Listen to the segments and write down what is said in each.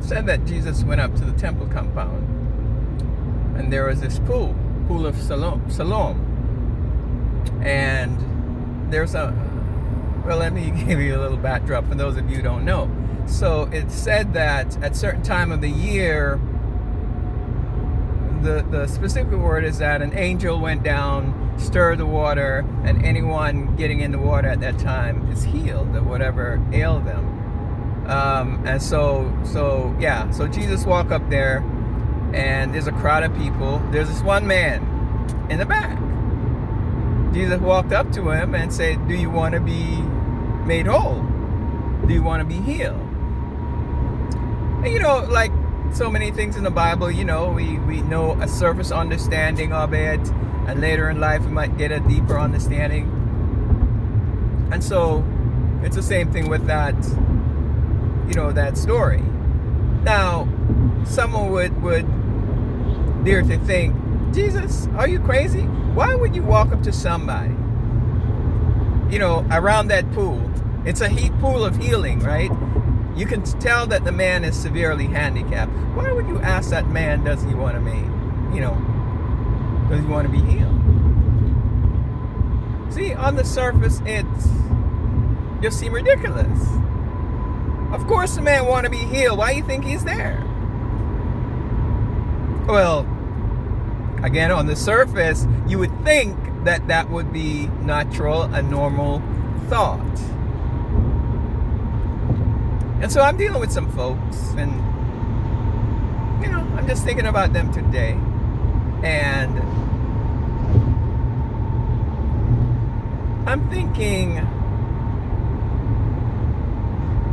said that Jesus went up to the temple compound, and there was this pool of Siloam. And there's let me give you a little backdrop for those of you who don't know. So it said that at certain time of the year, the specific word is that an angel went down, stirred the water, and anyone getting in the water at that time is healed of whatever ailed them. And so Jesus walked up there, and there's a crowd of people. There's this one man in the back. Jesus walked up to him and said, "Do you want to be made whole? Do you want to be healed?" And like so many things in the Bible, we know a surface understanding of it, and later in life we might get a deeper understanding. And so it's the same thing with that, that story. Now, someone would dare to think, "Jesus, are you crazy? Why would you walk up to somebody, around that pool? It's a pool of healing, right? You can tell that the man is severely handicapped. Why would you ask that man, does he want to does he want to be healed?" See, on the surface, it just seems ridiculous. Of course the man want to be healed. Why do you think he's there? Well, again, on the surface, you would think that would be natural, a normal thought. And so I'm dealing with some folks, and I'm just thinking about them today. And I'm thinking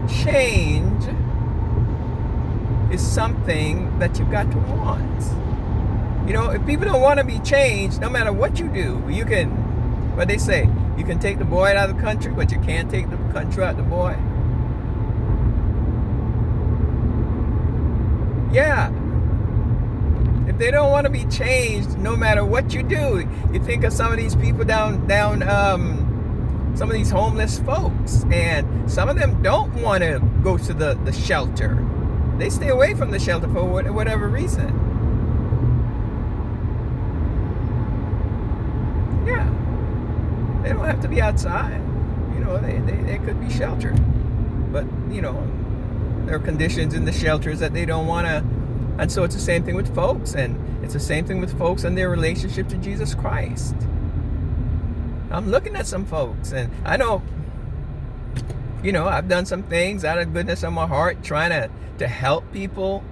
change is something that you've got to want. If people don't want to be changed, no matter what you do, you can, what they say, you can take the boy out of the country, but you can't take the country out of the boy. Yeah. If they don't want to be changed, no matter what you do, you think of some of these people down some of these homeless folks, and some of them don't want to go to the shelter. They stay away from the shelter for whatever reason. Yeah. They don't have to be outside. They could be sheltered. But, there are conditions in the shelters that they don't want to. And so it's the same thing with folks. And it's the same thing with folks and their relationship to Jesus Christ. I'm looking at some folks, and I know, I've done some things out of goodness of my heart, trying to help people,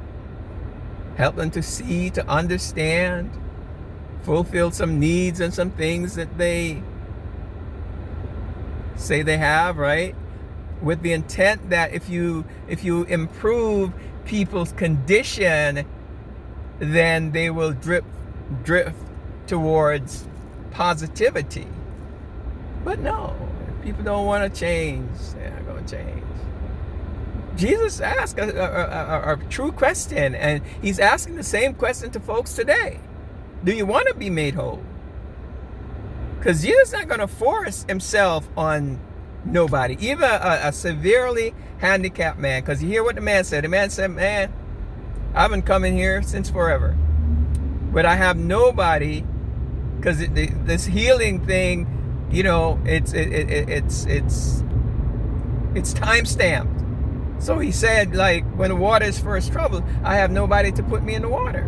help them to see, to understand, fulfill some needs and some things that they say they have, right? With the intent that if you improve people's condition, then they will drift towards positivity. But no, if people don't want to change, they're not going to change. Jesus asked a true question, and he's asking the same question to folks today. Do you want to be made whole? Because Jesus is not going to force himself on nobody, even a severely handicapped man. Because you hear what the man said. The man said, "Man, I've been coming here since forever, but I have nobody," because this healing thing, it's time stamped. So he said, like, when the water is first troubled, I have nobody to put me in the water.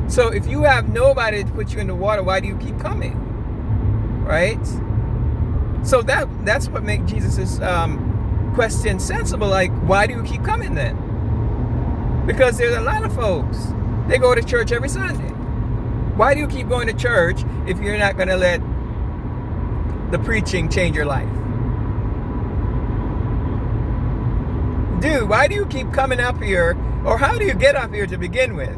So if you have nobody to put you in the water, why do you keep coming? Right? So that's what makes Jesus' question sensible. Like, why do you keep coming then? Because there's a lot of folks, they go to church every Sunday. Why do you keep going to church if you're not going to let the preaching change your life? Dude, why do you keep coming up here? Or how do you get up here to begin with?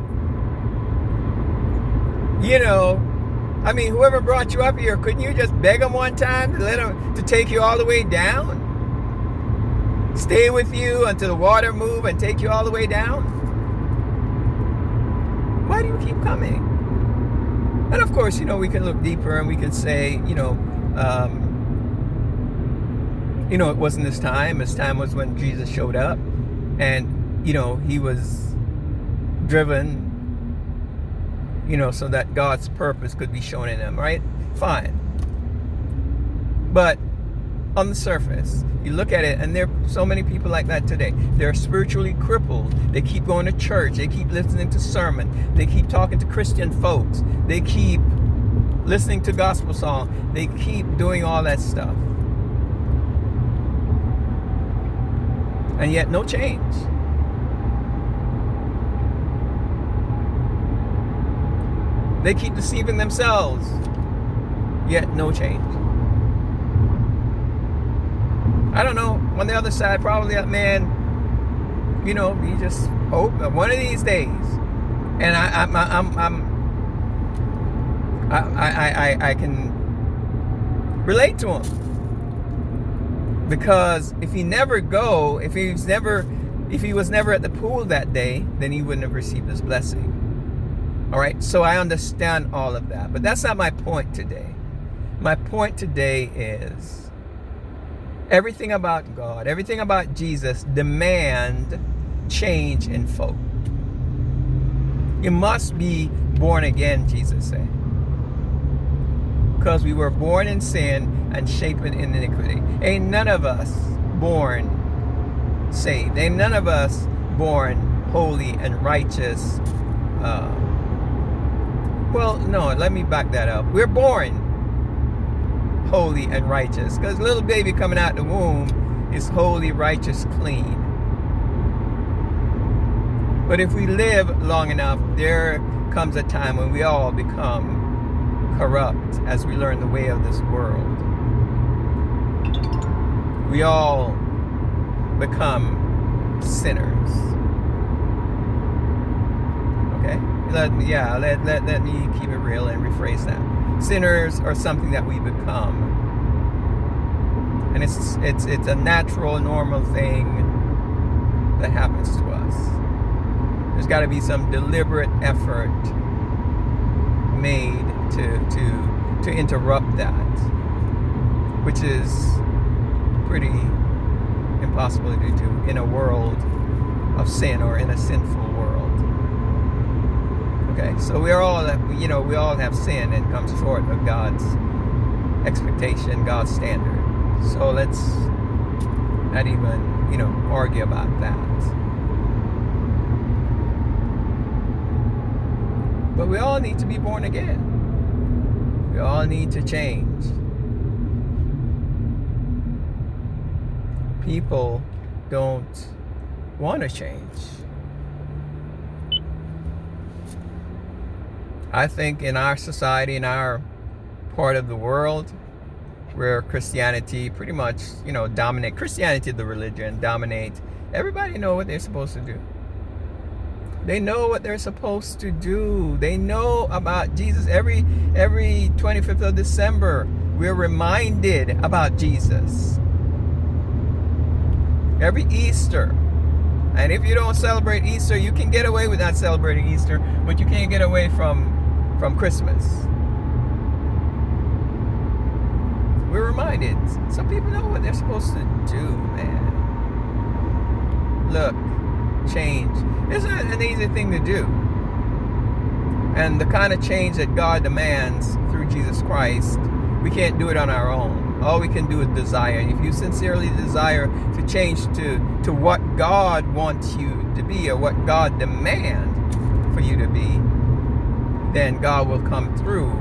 Whoever brought you up here, couldn't you just beg them one time to take you all the way down? Stay with you until the water move and take you all the way down? Why do you keep coming? And of course, we can look deeper and we can say, it wasn't his time. His time was when Jesus showed up, and he was driven, so that God's purpose could be shown in him, right? Fine. But on the surface, you look at it, and there are so many people like that today. They're spiritually crippled. They keep going to church. They keep listening to sermon. They keep talking to Christian folks. They keep listening to gospel songs. They keep doing all that stuff. And yet no change. They keep deceiving themselves. Yet no change. I don't know. On the other side, probably that man, you just hope that one of these days, and I can relate to him, because if he was never at the pool that day, then he wouldn't have received his blessing. All right. So I understand all of that, but that's not my point today. My point today is, everything about God, everything about Jesus demand change in folk. You must be born again, Jesus said. Because we were born in sin and shaped in iniquity. Ain't none of us born saved. Ain't none of us born holy and righteous. No, let me back that up. We're born holy and righteous, because little baby coming out the womb is holy, righteous, clean. But if we live long enough, there comes a time when we all become corrupt as we learn the way of this world. We all become sinners. Okay? Let me keep it real and rephrase that. Sinners are something that we become, and it's a natural, normal thing that happens to us. There's got to be some deliberate effort made to interrupt that, which is pretty impossible to do in a world of sin, or in a sinful world. Okay, so we all have sin and come short of God's expectation, God's standard. So let's not even, argue about that. But we all need to be born again. We all need to change. People don't want to change. I think in our society, in our part of the world, where Christianity pretty much, dominate, Christianity, the religion, dominate, everybody know what they're supposed to do. They know what they're supposed to do. They know about Jesus. Every 25th of December, we're reminded about Jesus. Every Easter. And if you don't celebrate Easter, you can get away with not celebrating Easter, but you can't get away from Christmas. We're reminded. Some people know what they're supposed to do, man. Look, change. It's not an easy thing to do. And the kind of change that God demands through Jesus Christ, we can't do it on our own. All we can do is desire. And if you sincerely desire to change to what God wants you to be, or what God demands for you to be, then God will come through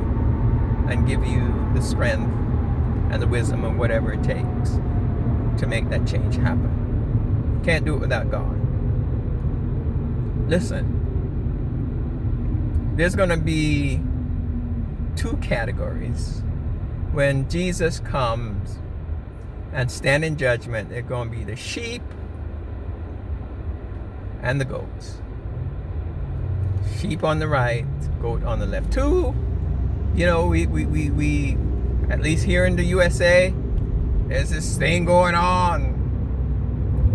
and give you the strength and the wisdom and whatever it takes to make that change happen. Can't do it without God. Listen, there's going to be two categories. When Jesus comes and stand in judgment, they're going to be the sheep and the goats. Sheep on the right, goat on the left. Two, we at least here in the USA, there's this thing going on.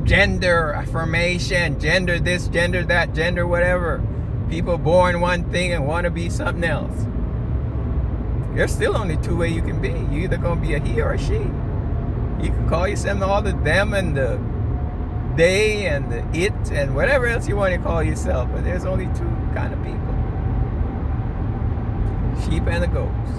Gender affirmation, gender this, gender that, gender whatever. People born one thing and want to be something else. There's still only two ways you can be. You either gonna be a he or a she. You can call yourself all the them and the they and the it and whatever else you want to call yourself, but there's only two kind of people: sheep and the goats.